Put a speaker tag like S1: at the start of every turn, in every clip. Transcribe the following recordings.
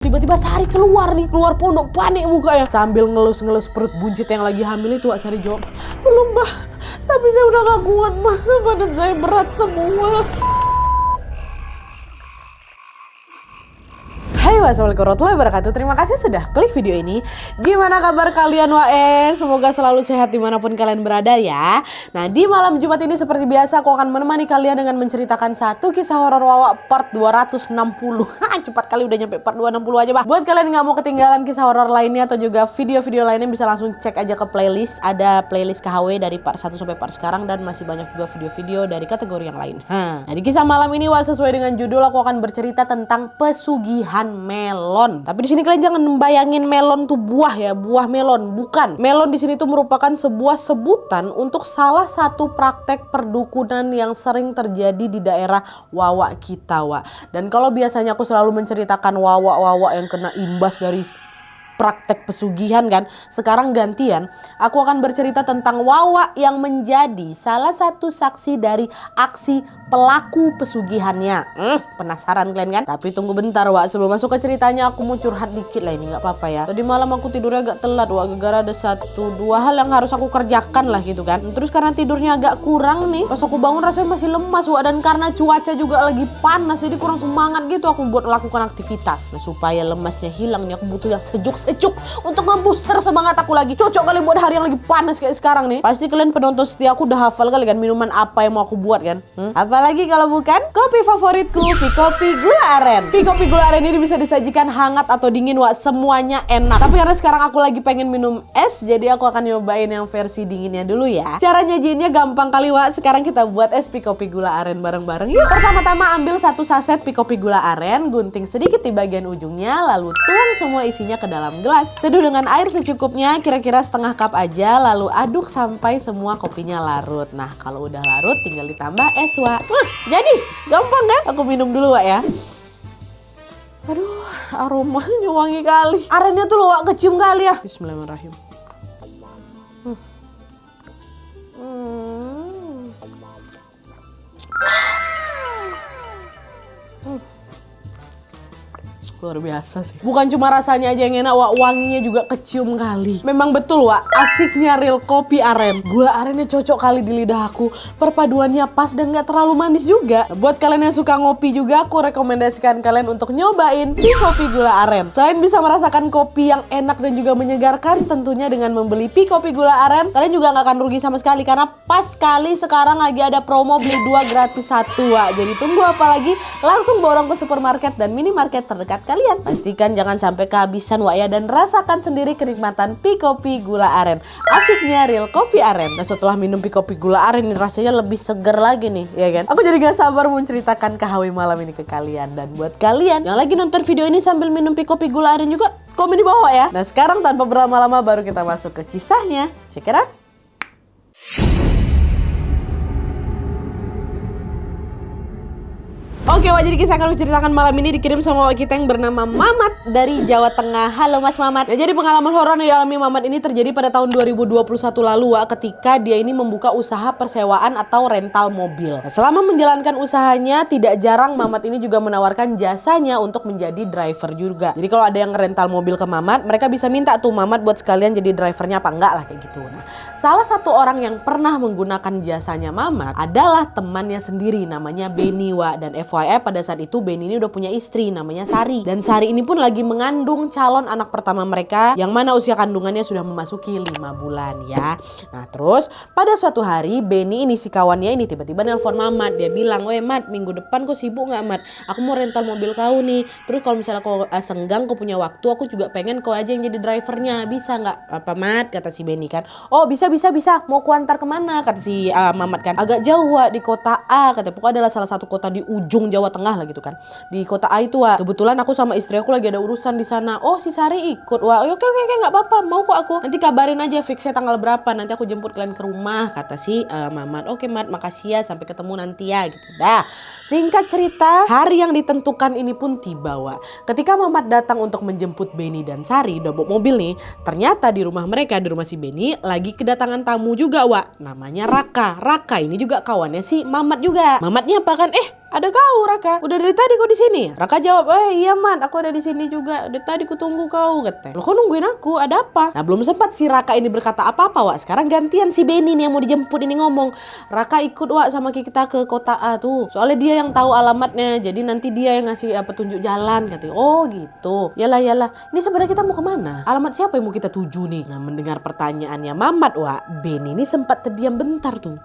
S1: tiba-tiba Sari keluar pondok, panik mukanya. Sambil ngelus-ngelus perut buncit yang lagi hamil itu, Wak, Sari jawab, belum bah, tapi saya udah gak kuat mah, badan saya berat semua. Hai, wassalamualaikum warahmatullahi wabarakatuh. Terima kasih sudah klik video ini. Gimana kabar kalian WN? Semoga selalu sehat dimanapun kalian berada ya. Nah, di malam Jumat ini seperti biasa aku akan menemani kalian dengan menceritakan satu kisah horor Wawa part 260. Cepat kali udah nyampe part 260 aja bah. Buat kalian yang gak mau ketinggalan kisah horor lainnya atau juga video-video lainnya, bisa langsung cek aja ke playlist. Ada playlist KHW dari part 1 sampai part sekarang, dan masih banyak juga video-video dari kategori yang lain. Nah, di kisah malam ini Wak, sesuai dengan judul, aku akan bercerita tentang pesugihan melon. Tapi di sini kalian jangan membayangin melon tuh buah ya, buah melon, bukan. Melon di sini tuh merupakan sebuah sebutan untuk salah satu praktek perdukunan yang sering terjadi di daerah Wawa kita, Wak. Dan kalau biasanya aku selalu menceritakan Wawa yang kena imbas dari praktek pesugihan kan, sekarang gantian aku akan bercerita tentang Wawa yang menjadi salah satu saksi dari aksi pelaku pesugihannya. Penasaran kalian kan? Tapi tunggu bentar Wak, sebelum masuk ke ceritanya aku mau curhat dikit lah, ini nggak apa-apa ya. Tadi malam aku tidurnya agak telat Wak, gara-gara ada 1-2 hal yang harus aku kerjakan lah gitu kan. Terus karena tidurnya agak kurang nih, pas aku bangun rasanya masih lemas Wak, dan karena cuaca juga lagi panas jadi kurang semangat gitu aku buat melakukan aktivitas. Nah, supaya lemasnya hilang nih aku butuh yang sejuk untuk ngebooster semangat aku lagi. Cocok kali buat hari yang lagi panas kayak sekarang nih. Pasti kalian penonton setia aku udah hafal kali kan minuman apa yang mau aku buat kan. Apalagi kalau bukan kopi favoritku, Pikopi Gula Aren. Pikopi Gula Aren ini bisa disajikan hangat atau dingin Wak, semuanya enak. Tapi karena sekarang aku lagi pengen minum es, jadi aku akan nyobain yang versi dinginnya dulu ya. Cara nyajiinnya gampang kali Wak. Sekarang kita buat es Pikopi Gula Aren bareng-bareng yuk. Pertama-tama ambil 1 saset Pikopi Gula Aren, gunting sedikit di bagian ujungnya, lalu tuang semua isinya ke dalam gelas. Seduh dengan air secukupnya, kira-kira setengah cup aja, lalu aduk sampai semua kopinya larut. Nah, kalau udah larut tinggal ditambah es Wak. Jadi gampang kan? Aku minum dulu Wak ya. Aduh, aromanya wangi kali. Arennya tuh loh Wak, kecium kali ya. Bismillahirrahmanirrahim. Luar biasa sih. Bukan cuma rasanya aja yang enak Wak, wanginya juga kecium kali. Memang betul Wak, asiknya real kopi aren. Gula arennya cocok kali di lidah aku. Perpaduannya pas dan gak terlalu manis juga. Buat kalian yang suka ngopi juga, aku rekomendasikan kalian untuk nyobain Pikopi Gula Aren. Selain bisa merasakan kopi yang enak dan juga menyegarkan, tentunya dengan membeli Pikopi Gula Aren, kalian juga gak akan rugi sama sekali. Karena pas sekali sekarang lagi ada promo beli 2 gratis 1 Wak. Jadi tunggu apa lagi? Langsung borong ke supermarket dan minimarket terdekat kalian. Pastikan jangan sampai kehabisan Wak ya, dan rasakan sendiri kenikmatan Pikopi Gula Aren. Asiknya real kopi aren. Nah, setelah minum Pikopi Gula Aren ini rasanya lebih seger lagi nih, ya kan? Aku jadi gak sabar menceritakan KHW malam ini ke kalian. Dan buat kalian yang lagi nonton video ini sambil minum Pikopi Gula Aren juga, komen di bawah ya. Nah, sekarang tanpa berlama-lama baru kita masuk ke kisahnya. Check it out. Oke Wak, jadi kisah yang aku ceritakan malam ini dikirim sama Wak kita yang bernama Mamat dari Jawa Tengah. Halo Mas Mamat. Ya, jadi pengalaman horor yang dialami Mamat ini terjadi pada tahun 2021 lalu Wak, ketika dia ini membuka usaha persewaan atau rental mobil. Nah, selama menjalankan usahanya, tidak jarang Mamat ini juga menawarkan jasanya untuk menjadi driver juga. Jadi kalau ada yang rental mobil ke Mamat, mereka bisa minta tuh Mamat buat sekalian jadi drivernya apa enggak lah kayak gitu. Nah, salah satu orang yang pernah menggunakan jasanya Mamat adalah temannya sendiri, namanya Benny Wak. Dan FYI pada saat itu Benny ini udah punya istri namanya Sari, dan Sari ini pun lagi mengandung calon anak pertama mereka, yang mana usia kandungannya sudah memasuki 5 bulan ya. Nah, terus pada suatu hari Benny ini, si kawannya ini, tiba-tiba nelpon Mamat. Dia bilang, "Weh Mat, minggu depan kau sibuk nggak Mat? Aku mau rental mobil kau nih. Terus kalau misalnya kau senggang, kau punya waktu, aku juga pengen kau aja yang jadi drivernya. Bisa nggak apa Mat?" Kata si Benny kan. "Oh bisa. Mau ku antar kemana?" Kata si Mamat kan. "Agak jauh Wak, di kota A." Kata, pokoknya adalah salah satu kota di ujung Jawa Tengah lah gitu kan. Di kota A itu Wak. Kebetulan aku sama istri aku lagi ada urusan di sana. "Oh si Sari ikut Wak." "Oke nggak apa-apa, mau kok aku. Nanti kabarin aja fixnya tanggal berapa. Nanti aku jemput kalian ke rumah." Kata si Mamat. "Oke Mat, makasih ya, sampai ketemu nanti ya." Gitu dah. Singkat cerita, hari yang ditentukan ini pun tiba Wak. Ketika Mamat datang untuk menjemput Benny dan Sari, udah bawa mobil nih, ternyata di rumah mereka, di rumah si Benny, lagi kedatangan tamu juga Wak. Namanya Raka. Raka ini juga kawannya si Mamat juga. Mamatnya apa kan? ada kau Raka, udah dari tadi kau di sini? Raka jawab, iya Man, aku ada di sini juga. Dari tadi ku tunggu kau, katanya. Loh kau nungguin aku, ada apa? Nah belum sempat si Raka ini berkata apa-apa Wak. Sekarang gantian si Benny nih yang mau dijemput ini ngomong. Raka ikut Wak sama kita ke kota A tuh. Soalnya dia yang tahu alamatnya, jadi nanti dia yang ngasih petunjuk jalan, katanya. Oh gitu. Yalah. Ini sebenarnya kita mau kemana? Alamat siapa yang mau kita tuju nih? Nah mendengar pertanyaannya Mamat Wak, Benny ini sempat terdiam bentar tuh.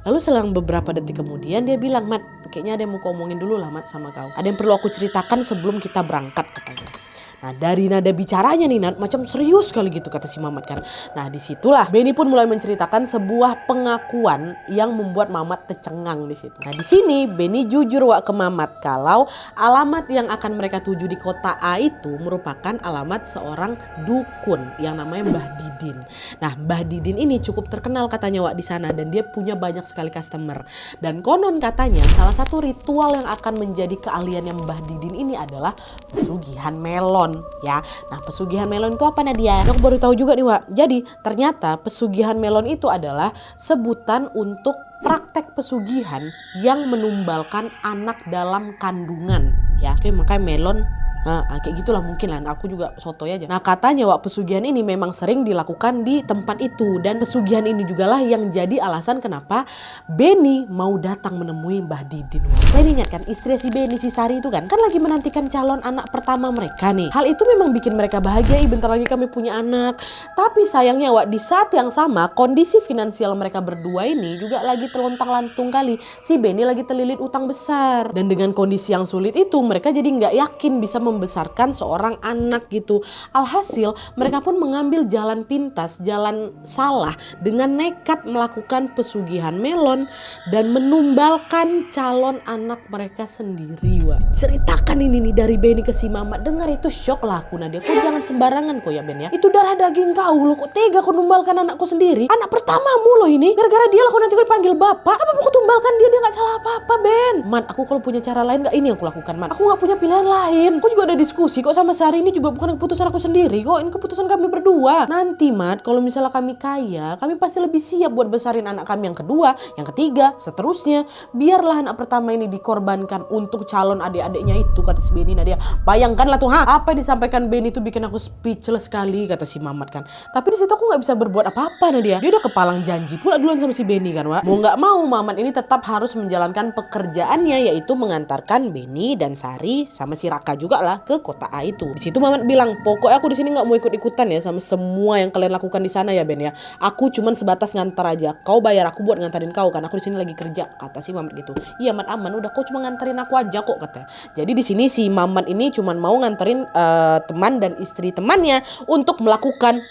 S1: Lalu selang beberapa detik kemudian dia bilang, Mat, kayaknya ada yang mau kau omongin dulu lah Mat sama kau. Ada yang perlu aku ceritakan sebelum kita berangkat, katanya. Nah dari nada bicaranya nih Nat, macam serius kali gitu kata si Mamat kan. Nah disitulah Benny pun mulai menceritakan sebuah pengakuan yang membuat Mamat tercengang di situ. Nah di sini Benny jujur Wak ke Mamat kalau alamat yang akan mereka tuju di kota A itu merupakan alamat seorang dukun yang namanya Mbah Didin. Nah Mbah Didin ini cukup terkenal katanya Wak di sana dan dia punya banyak sekali customer. Dan konon katanya salah satu ritual yang akan menjadi keahliannya Mbah Didin ini adalah pesugihan melon. Ya, nah pesugihan melon itu apa Nadia? Aku baru tahu juga nih Wak. Jadi ternyata pesugihan melon itu adalah sebutan untuk praktek pesugihan yang menumbalkan anak dalam kandungan. Ya, oke, makanya melon. Nah, kayak gitulah mungkin lah. Aku juga sotoy aja. Nah katanya Wak, pesugihan ini memang sering dilakukan di tempat itu. Dan pesugihan ini juga lah yang jadi alasan kenapa Benny mau datang menemui Mbah Didin. Saya ingat kan istri si Benny, si Sari itu kan lagi menantikan calon anak pertama mereka nih. Hal itu memang bikin mereka bahagia, bentar lagi kami punya anak. Tapi sayangnya Wak, di saat yang sama kondisi finansial mereka berdua ini juga lagi terlontang-lantung kali. Si Benny lagi terlilit utang besar. Dan dengan kondisi yang sulit itu mereka jadi nggak yakin bisa membesarkan seorang anak gitu. Alhasil mereka pun mengambil jalan pintas, jalan salah dengan nekat melakukan pesugihan melon dan menumbalkan calon anak mereka sendiri Wak. Ceritakan ini nih dari Benny ke si Mamat. Dengar itu shock lah aku Nadia. Kok jangan sembarangan kok ya Ben ya. Itu darah daging kau loh, kok tega kau numbalkan anakku sendiri. Anak pertamamu loh ini. Gara-gara dia lah kau nanti kau dipanggil bapak. Apa mau kau tumbalkan dia gak salah apa-apa Ben. Mat, aku kalau punya cara lain gak ini yang aku lakukan Mat. Aku gak punya pilihan lain. Aku juga ada diskusi kok sama Sari, ini juga bukan keputusan aku sendiri kok, ini keputusan kami berdua. Nanti Mat, kalau misalnya kami kaya, kami pasti lebih siap buat besarin anak kami yang kedua, yang ketiga, seterusnya. Biarlah anak pertama ini dikorbankan untuk calon adik-adiknya itu, kata si Benny. Nadia, bayangkanlah tuh, apa yang disampaikan Benny itu bikin aku speechless sekali, kata si Mamat kan. Tapi di situ aku nggak bisa berbuat apa-apa Nadia. Dia udah kepalang janji pula duluan sama si Benny kan Wak. Mau nggak mau Mamat ini tetap harus menjalankan pekerjaannya, yaitu mengantarkan Benny dan Sari sama si Raka juga lah ke kota A itu. Di situ Mamat bilang, pokoknya aku di sini nggak mau ikut-ikutan ya sama semua yang kalian lakukan di sana ya Ben ya. Aku cuman sebatas ngantar aja. Kau bayar aku buat ngantarin kau kan. Aku di sini lagi kerja, kata si Mamat gitu. Iya Mat, aman, udah kau cuma nganterin aku aja kok, katanya. Jadi di sini si Mamat ini cuman mau nganterin teman dan istri temannya untuk melakukan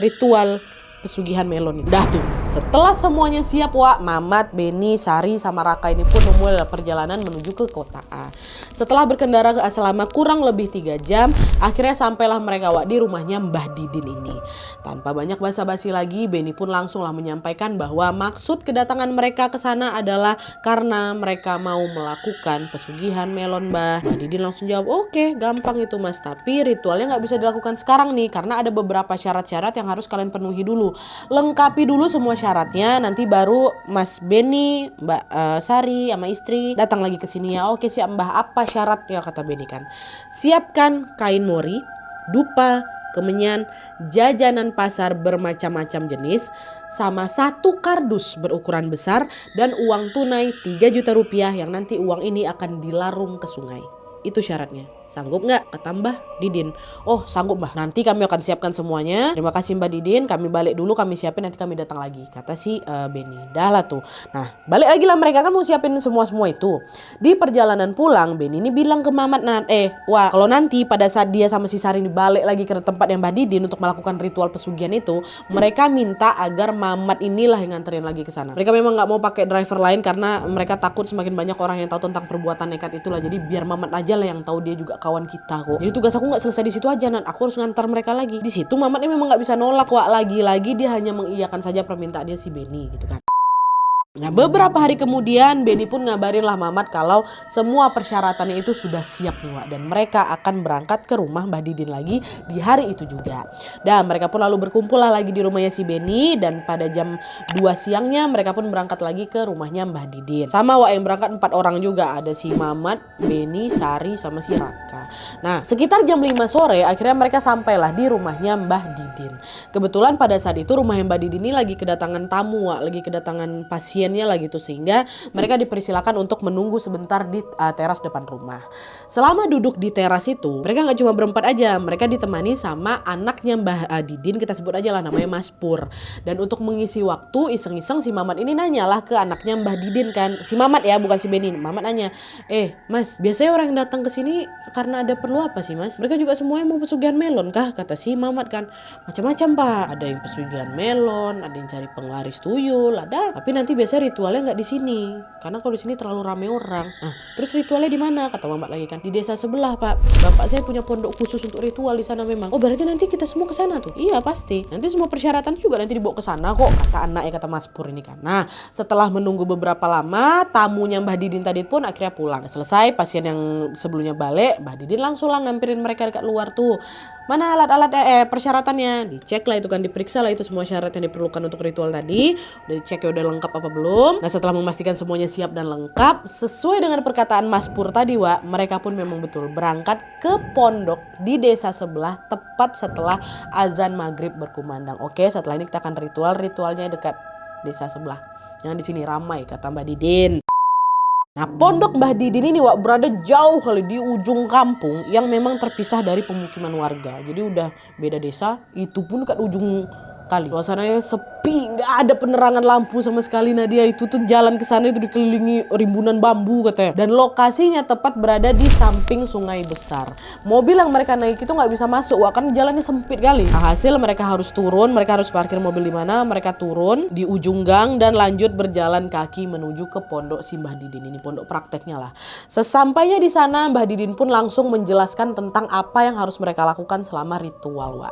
S1: ritual pesugihan melon ini. Dah tuh, setelah semuanya siap Wak, Mamat, Benny, Sari sama Raka ini pun memulai perjalanan menuju ke kota A. Setelah berkendara selama kurang lebih 3 jam, akhirnya sampailah mereka Wak di rumahnya Mbah Didin ini. Tanpa banyak basa-basi lagi, Benny pun langsunglah menyampaikan bahwa maksud kedatangan mereka ke sana adalah karena mereka mau melakukan pesugihan melon Mbah. Mbah Didin langsung jawab, oke, gampang itu Mas, tapi ritualnya nggak bisa dilakukan sekarang nih karena ada beberapa syarat-syarat yang harus kalian penuhi dulu. Lengkapi dulu semua syaratnya, nanti baru Mas Benny, Mbak Sari sama istri datang lagi ke sini ya. Oke siap Mbah, apa syaratnya, kata Benny kan. Siapkan kain mori, dupa, kemenyan, jajanan pasar bermacam-macam jenis, sama 1 kardus berukuran besar dan uang tunai 3 juta rupiah yang nanti uang ini akan dilarung ke sungai. Itu syaratnya. Sanggup nggak? Kata Mbah Didin. Oh sanggup Mbah, nanti kami akan siapkan semuanya. Terima kasih Mbah Didin, kami balik dulu, kami siapin, nanti kami datang lagi, kata si Benny. Dah lah tuh. Nah balik lagi lah, mereka kan mau siapin semua itu. Di perjalanan pulang Benny ini bilang ke Mamat, wah kalau nanti pada saat dia sama si Sari ini balik lagi ke tempat yang Mbah Didin untuk melakukan ritual pesugihan itu, mereka minta agar Mamat inilah yang nganterin lagi ke sana. Mereka memang nggak mau pakai driver lain karena mereka takut semakin banyak orang yang tahu tentang perbuatan nekat itulah. Jadi biar Mamat aja lah yang tahu, dia juga kawan kita kok. Jadi tugas aku nggak selesai di situ aja, aku harus ngantar mereka lagi. Di situ Mamat ini memang nggak bisa nolak Wak, lagi-lagi dia hanya mengiyakan saja permintaan dia si Benny gitu kan. Nah, beberapa hari kemudian Benny pun ngabarin lah Mamat kalau semua persyaratannya itu sudah siap nih Wak. Dan mereka akan berangkat ke rumah Mbah Didin lagi di hari itu juga. Dan mereka pun lalu berkumpul lah lagi di rumahnya si Benny. Dan pada jam 2 siangnya mereka pun berangkat lagi ke rumahnya Mbah Didin. Sama Wak, yang berangkat 4 orang juga. Ada si Mamat, Benny, Sari, sama si Raka. Nah, sekitar jam 5 sore akhirnya mereka sampailah di rumahnya Mbah Didin. Kebetulan pada saat itu rumahnya Mbah Didin ini lagi kedatangan tamu Wak. Lagi kedatangan pasien lah gitu, sehingga mereka dipersilakan untuk menunggu sebentar di teras depan rumah. Selama duduk di teras itu mereka nggak cuma berempat aja, mereka ditemani sama anaknya Mbah Didin, kita sebut aja lah namanya Mas Pur. Dan untuk mengisi waktu iseng-iseng si Mamat ini nanyalah ke anaknya Mbah Didin kan, si Mamat ya bukan si Benny. Mamat nanya, Mas, biasanya orang yang datang ke sini karena ada perlu apa sih Mas? Mereka juga semuanya mau pesugihan melon kah? Kata si Mamat kan. Macam-macam Pak, ada yang pesugihan melon, ada yang cari penglaris tuyul, ada. Tapi nanti biasanya ritualnya nggak di sini, karena kalau di sini terlalu rame orang. Nah, terus ritualnya di mana? Kata Mamat lagi kan, di desa sebelah Pak. Bapak saya punya pondok khusus untuk ritual di sana memang. Oh, berarti nanti kita semua ke sana tuh? Iya pasti. Nanti semua persyaratan juga nanti dibawa ke sana kok, kata anaknya, kata Mas Pur ini kan. Nah, setelah menunggu beberapa lama, tamunya Mbah Didin tadi pun akhirnya pulang. Selesai pasien yang sebelumnya balik, Mbah Didin langsung lah ngampirin mereka dekat luar tuh. Mana alat-alat persyaratannya? Dicek lah itu kan, diperiksa lah itu semua syarat yang diperlukan untuk ritual tadi. Udah dicek ya udah lengkap apa belum. Nah, setelah memastikan semuanya siap dan lengkap sesuai dengan perkataan Mas Pur tadi Wak, mereka pun memang betul berangkat ke pondok di desa sebelah tepat setelah azan maghrib berkumandang. Oke, setelah ini kita akan ritualnya dekat desa sebelah. Yang di sini ramai, kata Mbah Didin. Nah, pondok Mbah Didin ini Wak berada jauh kali di ujung kampung yang memang terpisah dari pemukiman warga. Jadi udah beda desa, itu pun dekat ujung kali. Suasananya sepi, nggak ada penerangan lampu sama sekali. Nadia itu tuh jalan ke sana itu dikelilingi rimbunan bambu katanya. Dan lokasinya tepat berada di samping sungai besar. Mobil yang mereka naik itu nggak bisa masuk, Wak, kan jalannya sempit kali. Nah, hasil mereka harus turun, mereka harus parkir mobil di mana? Mereka turun di ujung gang dan lanjut berjalan kaki menuju ke pondok si Mbah Didin ini, pondok prakteknya lah. Sesampainya di sana, Mbah Didin pun langsung menjelaskan tentang apa yang harus mereka lakukan selama ritual, Wak.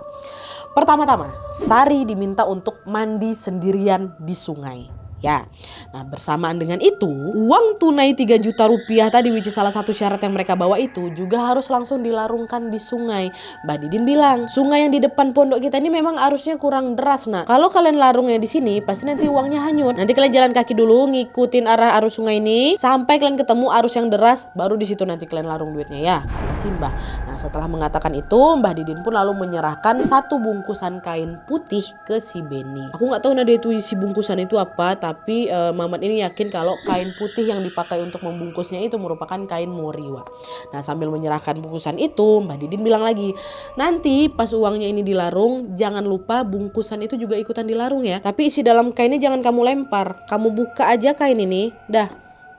S1: Pertama-tama, Sari diminta untuk mandi sendirian di sungai. Ya, nah bersamaan dengan itu, uang tunai 3 juta rupiah tadi, which is salah satu syarat yang mereka bawa itu, juga harus langsung dilarungkan di sungai. Mbah Didin bilang, sungai yang di depan pondok kita ini memang arusnya kurang deras. Nah, kalau kalian larungnya di sini, pasti nanti uangnya hanyut. Nanti kalian jalan kaki dulu, ngikutin arah arus sungai ini, sampai kalian ketemu arus yang deras, baru di situ nanti kalian larung duitnya ya, kata si Mbah. Nah, setelah mengatakan itu, Mbah Didin pun lalu menyerahkan 1 bungkusan kain putih ke si Benny. Aku nggak tahu Nadia itu isi bungkusan itu apa, tapi Mamat ini yakin kalau kain putih yang dipakai untuk membungkusnya itu merupakan kain mori, Wak. Nah, sambil menyerahkan bungkusan itu, Mbah Didin bilang lagi, nanti pas uangnya ini dilarung, jangan lupa bungkusan itu juga ikutan dilarung ya. Tapi isi dalam kainnya jangan kamu lempar, kamu buka aja kain ini, dah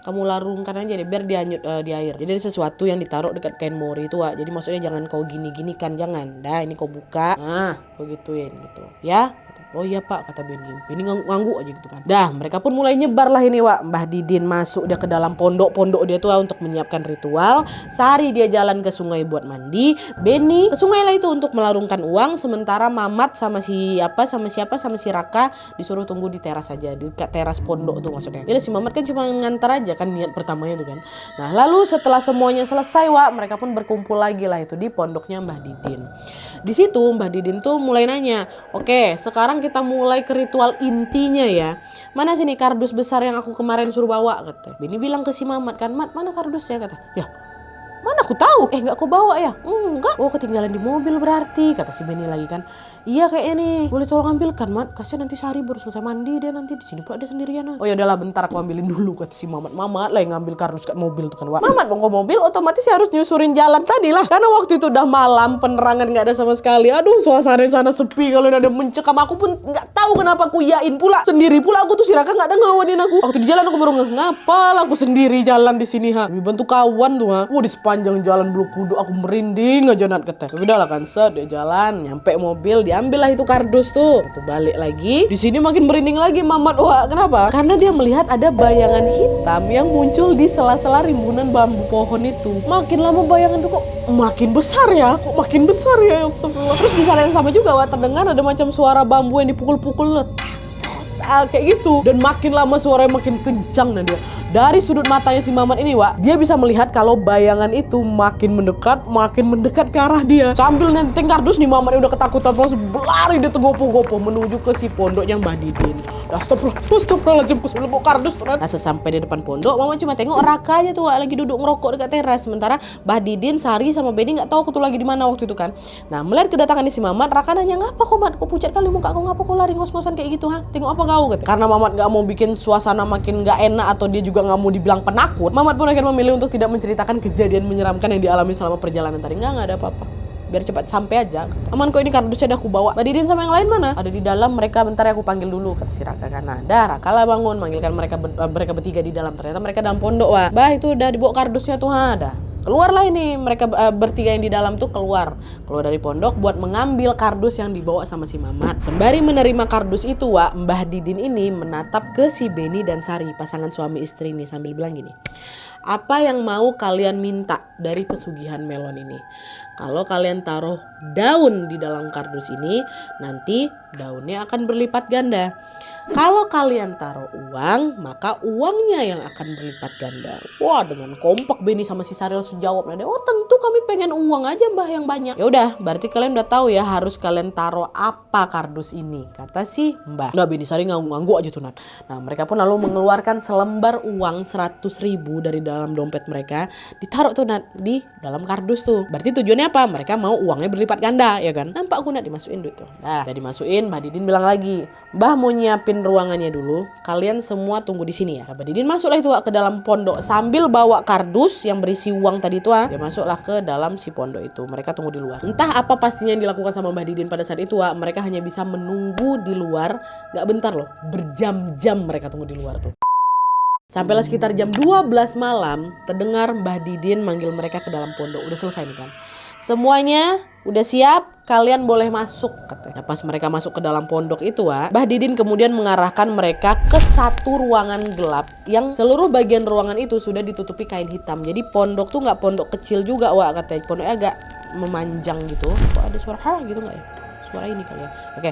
S1: kamu larungkan aja deh biar dia hanyut di air. Jadi ada sesuatu yang ditaruh dekat kain mori itu, Wak. Jadi maksudnya jangan kau gini-gini kan, jangan. Dah ini kau buka, nah kau gituin gitu ya. Oh iya Pak, kata Benny. Benny ngangguk aja gitu kan. Dah, mereka pun mulai nyebar lah ini, Wak. Mbah Didin masuk dia ke dalam pondok dia tuh untuk menyiapkan ritual. Sari dia jalan ke sungai buat mandi. Benny ke sungai lah itu untuk melarungkan uang. Sementara Mamat sama si Raka disuruh tunggu di teras aja, di teras pondok tuh maksudnya. Jadi si Mamat kan cuma ngantar aja kan, niat pertamanya tuh kan. Nah, lalu setelah semuanya selesai, Wak, mereka pun berkumpul lagi lah itu di pondoknya Mbah Didin. Di situ Mbah Didin tuh mulai nanya, oke, sekarang kita mulai ke ritual intinya ya. Mana sini kardus besar yang aku kemarin suruh bawa, kata. Benny bilang ke si Mamat kan, Mat, mana kardusnya, kata. Ya, mana aku tahu? Enggak kau bawa ya? Enggak. Oh, ketinggalan di mobil berarti, kata si Benny lagi kan. Iya kayaknya nih. Boleh tolong ambilkan, Mat? Kasihan nanti Sari baru selesai mandi, dia nanti di sini pula dia sendirian. Oh ya udahlah, bentar aku ambilin dulu, kata si Mamat. Mamat lah yang ngambil kardus kat mobil tuh kan, Wak. Mamat mau ke mobil, otomatis harus nyusurin jalan tadi lah. Karena waktu itu udah malam, penerangan nggak ada sama sekali. Aduh, suasana sana sepi, kalau udah ada mencekam. Aku pun nggak tahu kenapa aku yain pula. Sendiri pula aku tuh, si Raka nggak ada ngawanin aku. Waktu di jalan aku baru ngapal aku sendiri jalan di sini ha. Dibantu kawan tuh ha. Di sepanjang jalan Blok Kudu aku merinding aja Nat, kata. Udah lah kan, set dia jalan, nyampe mobil, diambil lah itu kardus tuh. Itu balik lagi. Di sini makin merinding lagi Mamat. Wah, kenapa? Karena dia melihat ada bayangan hitam yang muncul di sela-sela rimbunan bambu pohon itu. Makin lama bayangan tuh kok makin besar ya. Kok makin besar ya. Terus di saat yang sama juga, Wak, terdengar ada macam suara bambu yang dipukul-pukul. kayak gitu. Dan makin lama suaranya makin kencang. Nah dia dari sudut matanya si Mamat ini, Wak, dia bisa melihat kalau bayangan itu makin mendekat ke arah dia. Sambil nenteng kardus nih, Mamat udah ketakutan langsung berlari dia tergopoh-gopoh menuju ke si pondoknya Mbah Didin. Astagfirullahaladzim, aku sebelum kardus. Nah sesampai di depan pondok, Mamat cuma tengok Raka aja tuh, Wak, lagi duduk ngerokok dekat teras. Sementara Mbah Didin, Sari sama Beni nggak tahu aku tuh lagi di mana waktu itu kan. Nah melihat kedatangan si Mamat, Raka nanya, ngapa kok Mat? Kok pucat kali muka kau, ngapa kau lari ngos-ngosan kayak gitu, ha? Tengok apa kau? Gitu. Karena Mamat nggak mau bikin suasana makin nggak enak atau dia juga nggak mau dibilang penakut, Mamat pun akhirnya memilih untuk tidak menceritakan kejadian menyeramkan yang dialami selama perjalanan tadi. Nggak ada apa-apa, biar cepat sampai aja. Aman kok, ini kardusnya udah aku bawa. Mbak Didin sama yang lain mana? Ada di dalam, mereka bentar ya aku panggil dulu, kata si Raka kan. Nah dah, Raka lah bangun, manggilkan mereka bertiga di dalam. Ternyata mereka dalam pondok, Wah. Bah itu udah dibawa kardusnya tuh, ha, dah. Keluarlah ini mereka bertiga yang di dalam tuh keluar dari pondok buat mengambil kardus yang dibawa sama si Mamat. Sembari menerima kardus itu, Wak, Mbah Didin ini menatap ke si Beni dan Sari, pasangan suami istri ini, sambil bilang gini, apa yang mau kalian minta dari pesugihan melon ini? Kalau kalian taruh daun di dalam kardus ini, nanti daunnya akan berlipat ganda. Kalau kalian taruh uang, maka uangnya yang akan berlipat ganda. Wah, dengan kompak Beni sama si Sari langsung jawab. Oh tentu kami pengen uang aja, Mbah, yang banyak. Ya udah, berarti kalian udah tahu ya harus kalian taruh apa kardus ini, kata si Mbah. Nah Beni Sari ngangguk aja tuh, Nat. Nah mereka pun lalu mengeluarkan selembar uang 100.000 dari dalam dompet mereka, ditaruh tuh, Nat, di dalam kardus tuh. Berarti tujuannya apa? Mereka mau uangnya berlipat ganda, ya kan? Nampak aku, Nat, dimasukin duit tuh. Nah, udah dimasukin, Mbah Didin bilang lagi, Mbah mau nyiapin ruangannya dulu, kalian semua tunggu di sini ya. Mbah Didin masuklah itu ke dalam pondok sambil bawa kardus yang berisi uang tadi itu. Dia masuklah ke dalam si pondok itu. Mereka tunggu di luar. Entah apa pastinya yang dilakukan sama Mbah Didin pada saat itu, mereka hanya bisa menunggu di luar. Gak bentar loh, berjam-jam mereka tunggu di luar tuh. Sampailah sekitar jam 12 malam, terdengar Mbah Didin manggil mereka ke dalam pondok. Udah selesai nih kan, semuanya udah siap, kalian boleh masuk, katanya. Nah, pas mereka masuk ke dalam pondok itu, Mbah Didin kemudian mengarahkan mereka ke satu ruangan gelap yang seluruh bagian ruangan itu sudah ditutupi kain hitam. Jadi pondok tuh nggak pondok kecil juga, katanya. Pondoknya agak memanjang gitu. Kok ada suara gitu nggak ya? Suara ini kali ya. Oke,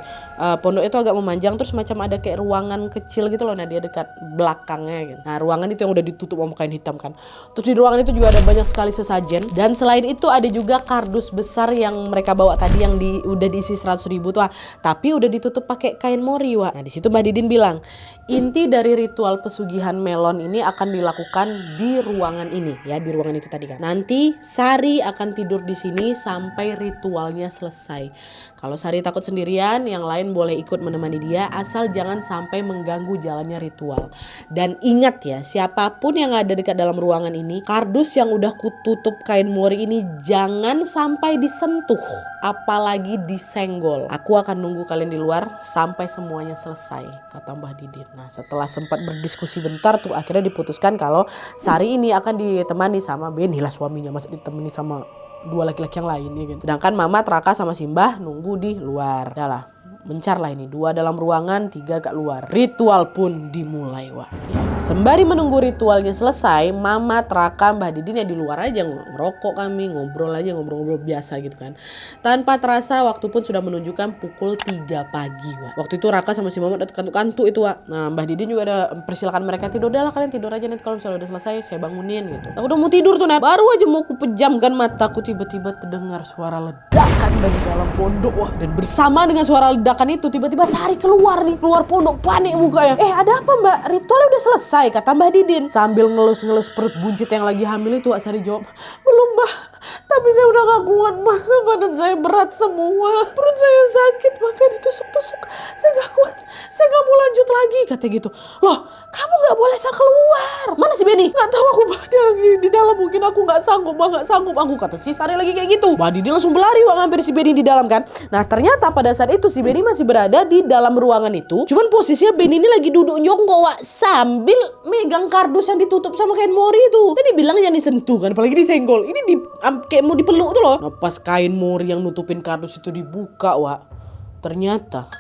S1: pondok itu agak memanjang, terus macam ada kayak ruangan kecil gitu loh. Nah dia dekat belakangnya gitu. Nah ruangan itu yang udah ditutup sama kain hitam kan. Terus di ruangan itu juga ada banyak sekali sesajen. Dan selain itu ada juga kardus besar yang mereka bawa tadi yang udah diisi 100.000 tuh, tapi udah ditutup pakai kain mori, Wak. Nah di situ Mbah Didin bilang, inti dari ritual pesugihan melon ini akan dilakukan di ruangan ini ya, di ruangan itu tadi kan. Nanti Sari akan tidur di sini sampai ritualnya selesai. Kalau Sari takut sendirian, yang lain boleh ikut menemani dia, asal jangan sampai mengganggu jalannya ritual. Dan ingat ya, siapapun yang ada dekat dalam ruangan ini, kardus yang udah kututup kain mori ini jangan sampai disentuh, apalagi disenggol. Aku akan nunggu kalian di luar sampai semuanya selesai, kata Mbah Didin. Nah setelah sempat berdiskusi bentar tuh, akhirnya diputuskan kalau Sari ini akan ditemani sama Beni lah suaminya, masa ditemani sama dua laki-laki yang lain ya kan. Sedangkan Mamat, Raka sama Simbah nunggu di luar. Udah lah, mencar lah ini, 2 dalam ruangan, 3 kat luar. Ritual pun dimulai, Wak. Ya, sembari menunggu ritualnya selesai, Mamat, Raka, Mbah Didin ya di luar aja ngerokok, kami ngobrol ngobrol biasa gitu kan. Tanpa terasa waktu pun sudah menunjukkan pukul 3 pagi, Wak. Waktu itu Raka sama si Mamat udah kantuk-kantuk itu, Wak. Nah Mbah Didin juga ada persilakan mereka tidur. Udah lah kalian tidur aja, nanti kalau misalnya udah selesai saya bangunin gitu. Aku udah mau tidur tuh, Nat. Baru aja mau ku pejamkan mataku, tiba-tiba terdengar suara ledakan dari dalam pondok, Wak. Dan bersama dengan suara ledakan itu tiba-tiba Sari keluar pondok, panik mukanya. Ada apa, Mbak? Ritualnya udah selesai, kata Mbah Didin. Sambil ngelus-ngelus perut buncit yang lagi hamil itu, Sari jawab, belum, Mbak. Tapi saya udah gak kuat, Mbak. Badan saya berat semua. Perut saya sakit, makanya ditusuk-tusuk. Saya gak kuat. Saya gak mau lanjut lagi, katanya gitu. Loh, kamu gak boleh keluar. Mana si Beni? Gak tahu aku, Mbak. Dia lagi di dalam, mungkin aku gak sanggup, Mbak. Gak sanggup aku, kata si Sari lagi kayak gitu. Mbak Didin langsung berlari, Wak, ngambil si Beni di dalam kan. Nah ternyata pada saat itu si Beni masih berada di dalam ruangan itu. Cuman posisinya Beni ini lagi duduk nyongko, Wak, sambil megang kardus yang ditutup sama kain mori itu. Tadi bilang jangan disentuh kan, apalagi disenggol. Ini kayak mau dipeluk tuh loh. Nah pas kain mori yang nutupin kardus itu dibuka, Wak, ternyata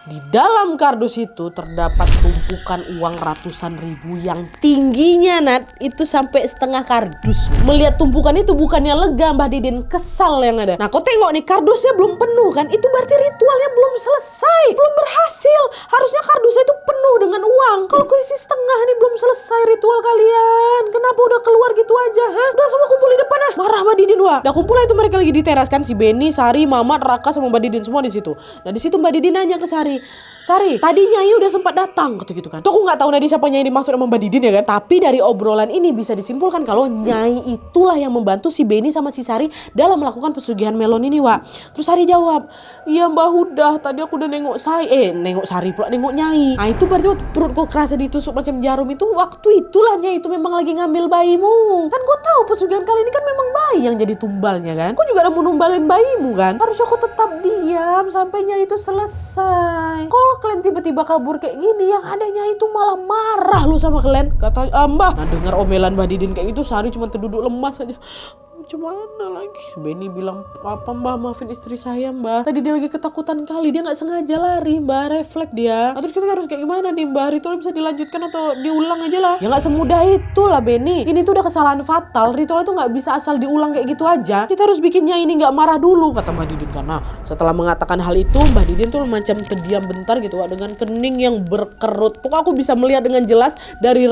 S1: Di dalam kardus itu terdapat tumpukan uang ratusan ribu yang tingginya Nat itu sampai setengah kardus. Melihat tumpukan itu bukannya lega, Mbah Didin kesal yang ada. Nah kau tengok nih, kardusnya belum penuh kan? Itu berarti ritualnya belum selesai, belum berhasil. Harusnya kardusnya itu penuh dengan uang. Kalau kau isi setengah nih, belum selesai ritual kalian. Kenapa udah keluar gitu aja? Hah? Udah semua kumpul di depan ah. Marah Mbah Didin wah. Udah kumpul itu mereka lagi di teras kan, si Benny, Sari, Mamat, Raka sama Mbah Didin semua di situ. Nah di situ Mbah Didin nanya ke Sari, Sari, tadi Nyai udah sempat datang gitu kan. Tuh aku nggak tahu Nadi siapa Nyai dimaksud sama Mbak Didin ya kan. Tapi dari obrolan ini bisa disimpulkan kalau Nyai itulah yang membantu si Benny sama si Sari dalam melakukan pesugihan melon ini, Wak. Terus Sari jawab, iya Mbak udah, tadi aku udah nengok Sari pula nengok Nyai. Nah itu berarti perutku kerasa ditusuk macam jarum itu waktu itulah Nyai itu memang lagi ngambil bayimu. Kan kau tahu pesugihan kali ini kan memang bayi yang jadi tumbalnya kan. Kau juga udah mau numbalin bayimu kan. Harusnya kau tetap diam sampai Nyai itu selesai. Kalau kalian tiba-tiba kabur kayak gini, yang adanya itu malah marah lu sama kalian. Kata Mbah. Nah dengar omelan Mbah Didin kayak gitu, Sari cuma terduduk lemas aja. Macam mana lagi? Benny bilang, apa Mbah, maafin istri saya Mbah. Tadi dia lagi ketakutan kali, dia gak sengaja lari Mbah, refleks dia. Nah, terus kita harus kayak gimana nih Mbah? Ritual bisa dilanjutkan atau diulang aja lah? Ya gak semudah itu lah Benny. Ini tuh udah kesalahan fatal. Ritual itu gak bisa asal diulang kayak gitu aja. Kita harus bikinnya ini gak marah dulu, kata Mbah Didin. Karena setelah mengatakan hal itu, Mbah Didin tuh macam terdiam bentar gitu Wak, dengan kening yang berkerut. Pokoknya aku bisa melihat dengan jelas dari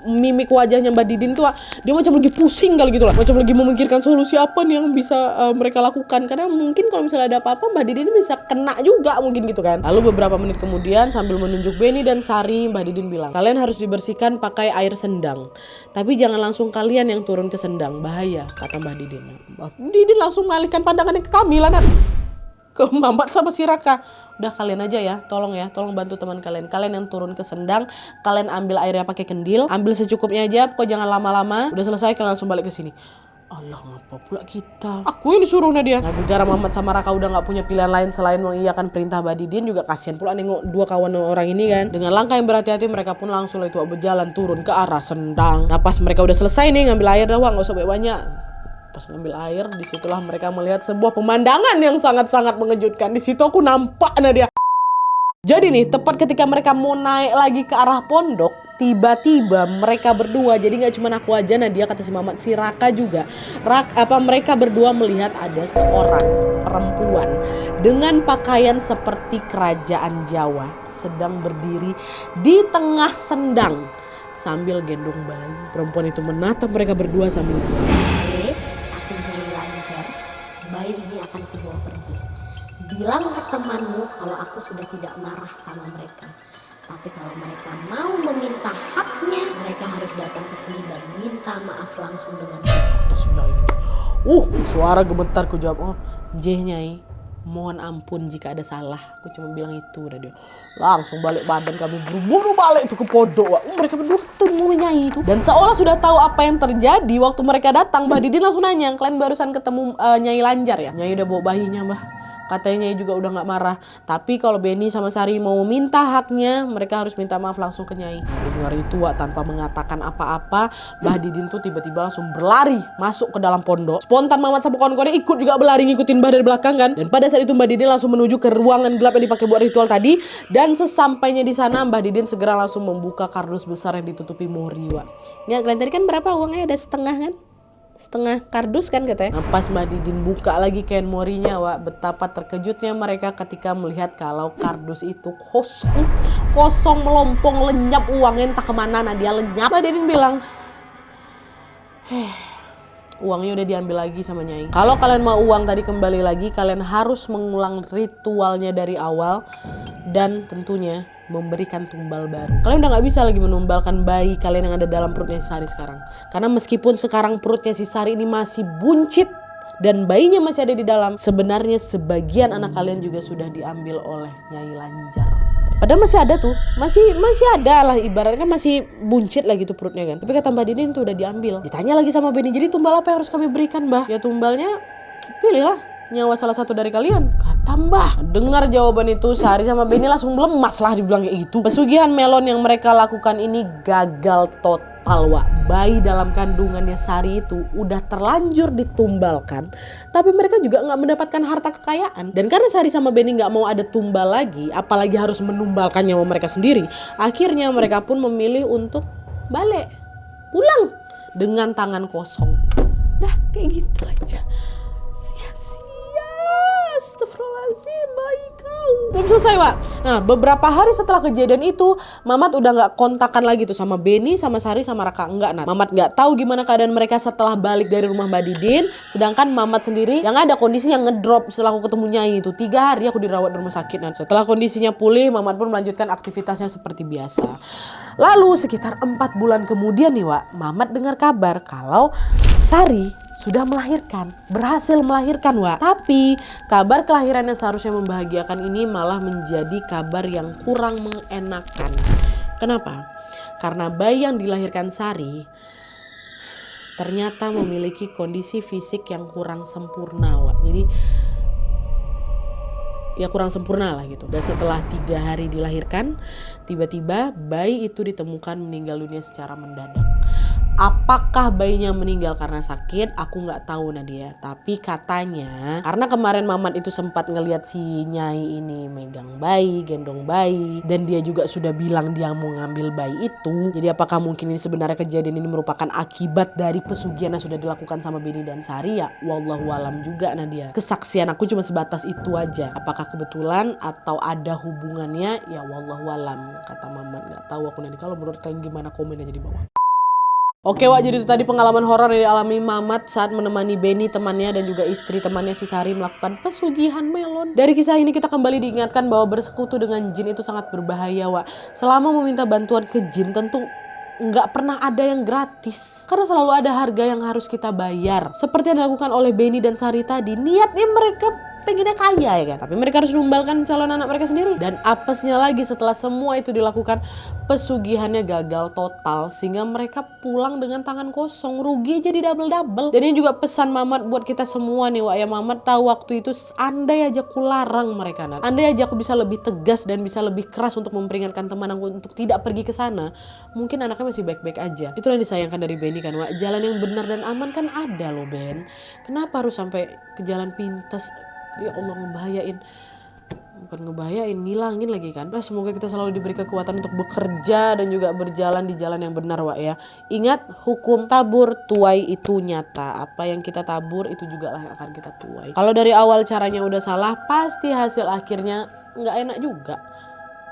S1: mimik wajahnya Mbah Didin tuh Wak, dia macam lagi pusing kali gitu lah. Macam lagi memikirkan solusi apa nih yang bisa mereka lakukan. Karena mungkin kalau misalnya ada apa-apa Mbah Didin bisa kena juga mungkin gitu kan. Lalu beberapa menit kemudian sambil menunjuk Benny dan Sari, Mbah Didin bilang, kalian harus dibersihkan pakai air sendang. Tapi jangan langsung kalian yang turun ke sendang, bahaya, kata Mbah Didin. Mbah Didin langsung mengalihkan pandangannya ke kami lah Nat. Ke Mamat sama si Raka. Udah kalian aja ya, tolong bantu teman kalian. Kalian yang turun ke sendang, kalian ambil airnya pakai kendil, ambil secukupnya aja, pokoknya jangan lama-lama. Udah selesai kalian langsung balik ke sini. Allah, ngapa pula kita? Aku yang disuruh Nadia. Nah, bicara Mamat sama Raka udah gak punya pilihan lain selain mengiyakan perintah Mbah Didin, juga kasihan pula nengok dua kawan orang ini kan. Dengan langkah yang berhati-hati mereka pun langsung itu berjalan turun ke arah sendang. Nah pas mereka udah selesai nih ngambil air dah Wak, gak usah banyak. Pas ngambil air, disitulah mereka melihat sebuah pemandangan yang sangat-sangat mengejutkan. Di situ aku nampak Nadia. Jadi nih, tepat ketika mereka mau naik lagi ke arah pondok, tiba-tiba mereka berdua, jadi nggak cuma aku aja Nadia, kata si Mamat, si Raka juga. Mereka berdua melihat ada seorang perempuan dengan pakaian seperti kerajaan Jawa sedang berdiri di tengah sendang sambil gendong bayi. Perempuan itu menatap mereka berdua sambil bilang,
S2: aku Nyai Lanjar, bayi ini akan kubawa pergi. Bilang ke temanmu kalau aku sudah tidak marah sama mereka. Tapi kalau mereka mau meminta haknya, mereka harus datang ke sini dan minta maaf langsung dengan
S1: kata si Nyai ini. Suara gemetar, ku jawab, oh Nyai, mohon ampun jika ada salah. Aku cuma bilang itu, udah dia. Langsung balik badan kami buru-buru balik itu ke pondok. Mereka berdua ketemu Nyai itu. Dan seolah sudah tahu apa yang terjadi waktu mereka datang, Mbah Didin langsung nanya, kalian barusan ketemu Nyai Lanjar ya? Nyai udah bawa bayinya Mbah. Katanya juga udah gak marah. Tapi kalau Benny sama Sari mau minta haknya, mereka harus minta maaf langsung ke Nyai. Dengar itu Wak, tanpa mengatakan apa-apa, Mbah Didin tuh tiba-tiba langsung berlari masuk ke dalam pondok. Spontan Mamat sama kawan-kawannya ikut juga berlari ngikutin Mbah dari belakang kan. Dan pada saat itu Mbah Didin langsung menuju ke ruangan gelap yang dipakai buat ritual tadi. Dan sesampainya di sana, Mbah Didin segera langsung membuka kardus besar yang ditutupi mori Wak. Ya kalian tadi kan berapa uangnya? Ada setengah kan? Setengah kardus kan katanya. Nah, pas Mbah Didin buka lagi kain morinya Wak, betapa terkejutnya mereka ketika melihat kalau kardus itu kosong melompong, lenyap uangnya entah kemana. Nah dia lenyap. Mbah Didin bilang, uangnya udah diambil lagi sama Nyai. Kalau kalian mau uang tadi kembali lagi, kalian harus mengulang ritualnya dari awal dan tentunya memberikan tumbal baru. Kalian udah gak bisa lagi menumbalkan bayi kalian yang ada dalam perutnya si Sari sekarang. Karena meskipun sekarang perutnya si Sari ini masih buncit dan bayinya masih ada di dalam, sebenarnya sebagian anak kalian juga sudah diambil oleh Nyai Lanjar. Padahal masih ada tuh, masih ada lah, ibaratnya kan masih buncit lah gitu perutnya kan. Tapi kata Mbah Didin tuh udah diambil. Ditanya lagi sama Benny, jadi tumbal apa yang harus kami berikan Mbah? Ya tumbalnya pilihlah nyawa salah satu dari kalian, kata Mbah. Dengar jawaban itu, Sari sama Benny langsung lemas lah dibilang kayak gitu. Pesugihan melon yang mereka lakukan ini gagal total. total Wak, bayi dalam kandungannya Sari itu udah terlanjur ditumbalkan, tapi mereka juga nggak mendapatkan harta kekayaan. Dan karena Sari sama Benny nggak mau ada tumbal lagi, apalagi harus menumbalkan nyawa mereka sendiri, akhirnya mereka pun memilih untuk balik pulang dengan tangan kosong. Dah kayak gitu aja. Sia-sia. Astagfirullahaladzim, bayi kau. Belum selesai Wak. Nah beberapa hari setelah kejadian itu, Mamat udah gak kontakan lagi tuh sama Benny, sama Sari, sama Raka. Enggak Nat. Mamat gak tahu gimana keadaan mereka setelah balik dari rumah Mbak Didin. Sedangkan Mamat sendiri yang ada kondisi yang ngedrop setelah aku ketemu Nyai itu. 3 hari aku dirawat di rumah sakit Nat. Setelah kondisinya pulih, Mamat pun melanjutkan aktivitasnya seperti biasa. Lalu sekitar 4 bulan kemudian nih Wak, Mamat dengar kabar kalau Sari sudah melahirkan, berhasil melahirkan Wak. Tapi kabar kelahiran yang seharusnya membahagiakan ini malah menjadi kabar yang kurang mengenakan. Kenapa? Karena bayi yang dilahirkan Sari ternyata memiliki kondisi fisik yang kurang sempurna Wak. Jadi ya kurang sempurna lah gitu. Dan setelah 3 hari dilahirkan, tiba-tiba bayi itu ditemukan meninggal dunia secara mendadak. Apakah bayinya meninggal karena sakit? Aku nggak tahu Nadia. Tapi katanya karena kemarin Mamat itu sempat ngelihat si Nyai ini megang bayi, gendong bayi, dan dia juga sudah bilang dia mau ngambil bayi itu. Jadi apakah mungkin ini sebenarnya kejadian ini merupakan akibat dari pesugihan yang sudah dilakukan sama Benny dan Sari ya? Wallahu alam juga Nadia. Kesaksian aku cuma sebatas itu aja. Apakah kebetulan atau ada hubungannya? Ya wallahu alam, kata Mamat. Nggak tahu aku Nadia. Kalau menurut kalian gimana, komen aja di bawah. Oke Wak, jadi itu tadi pengalaman horor yang dialami Mamat saat menemani Benny temannya dan juga istri temannya si Sari melakukan pesugihan melon. Dari kisah ini kita kembali diingatkan bahwa bersekutu dengan jin itu sangat berbahaya Wak. Selama meminta bantuan ke jin tentu nggak pernah ada yang gratis. Karena selalu ada harga yang harus kita bayar. Seperti yang dilakukan oleh Benny dan Sari tadi, niatnya mereka pengennya kaya ya kan, tapi mereka harus numbalkan calon anak mereka sendiri. Dan apesnya lagi setelah semua itu dilakukan, pesugihannya gagal total sehingga mereka pulang dengan tangan kosong, rugi jadi double-double. Dan ini juga pesan Mamat buat kita semua nih Wak ya. Mamat tahu waktu itu andai aja aku larang mereka Nat, andai aja aku bisa lebih tegas dan bisa lebih keras untuk memperingatkan teman aku untuk tidak pergi ke sana, mungkin anaknya masih baik-baik aja. Itulah yang disayangkan dari Benny kan Wak, jalan yang benar dan aman kan ada loh Ben, kenapa harus sampai ke jalan pintas? Ya Allah, ngebahayain. Bukan ngebahayain, ngilangin lagi kan. Nah, semoga kita selalu diberi kekuatan untuk bekerja dan juga berjalan di jalan yang benar Wak ya. Ingat, hukum tabur tuai itu nyata. Apa yang kita tabur itu juga lah yang akan kita tuai. Kalau dari awal caranya udah salah, pasti hasil akhirnya nggak enak juga.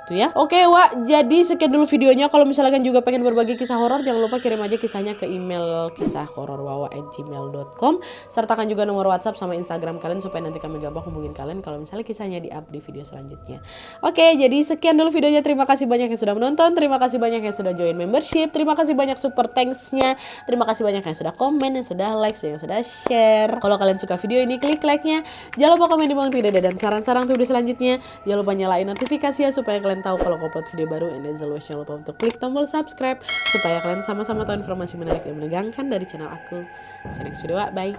S1: Ya. Oke Wak, jadi sekian dulu videonya. Kalau misalnya kalian juga pengen berbagi kisah horor, jangan lupa kirim aja kisahnya ke email kisahhororwawa@gmail.com. Sertakan juga nomor WhatsApp sama Instagram kalian supaya nanti kami gampang hubungin kalian kalau misalnya kisahnya di-up di video selanjutnya. Oke, jadi sekian dulu videonya. Terima kasih banyak yang sudah menonton, terima kasih banyak yang sudah join membership, terima kasih banyak super thanks-nya, terima kasih banyak yang sudah komen, yang sudah like, yang sudah share. Kalau kalian suka video ini, klik like-nya. Jangan lupa komen di bawah tidak ada dan saran-saran video selanjutnya. Jangan lupa nyalain notifikasi ya supaya kalian tahu kalau aku upload video baru. And as always, jangan lupa untuk klik tombol subscribe supaya kalian sama-sama tahu informasi menarik dan menegangkan dari channel aku. See you next video, bye.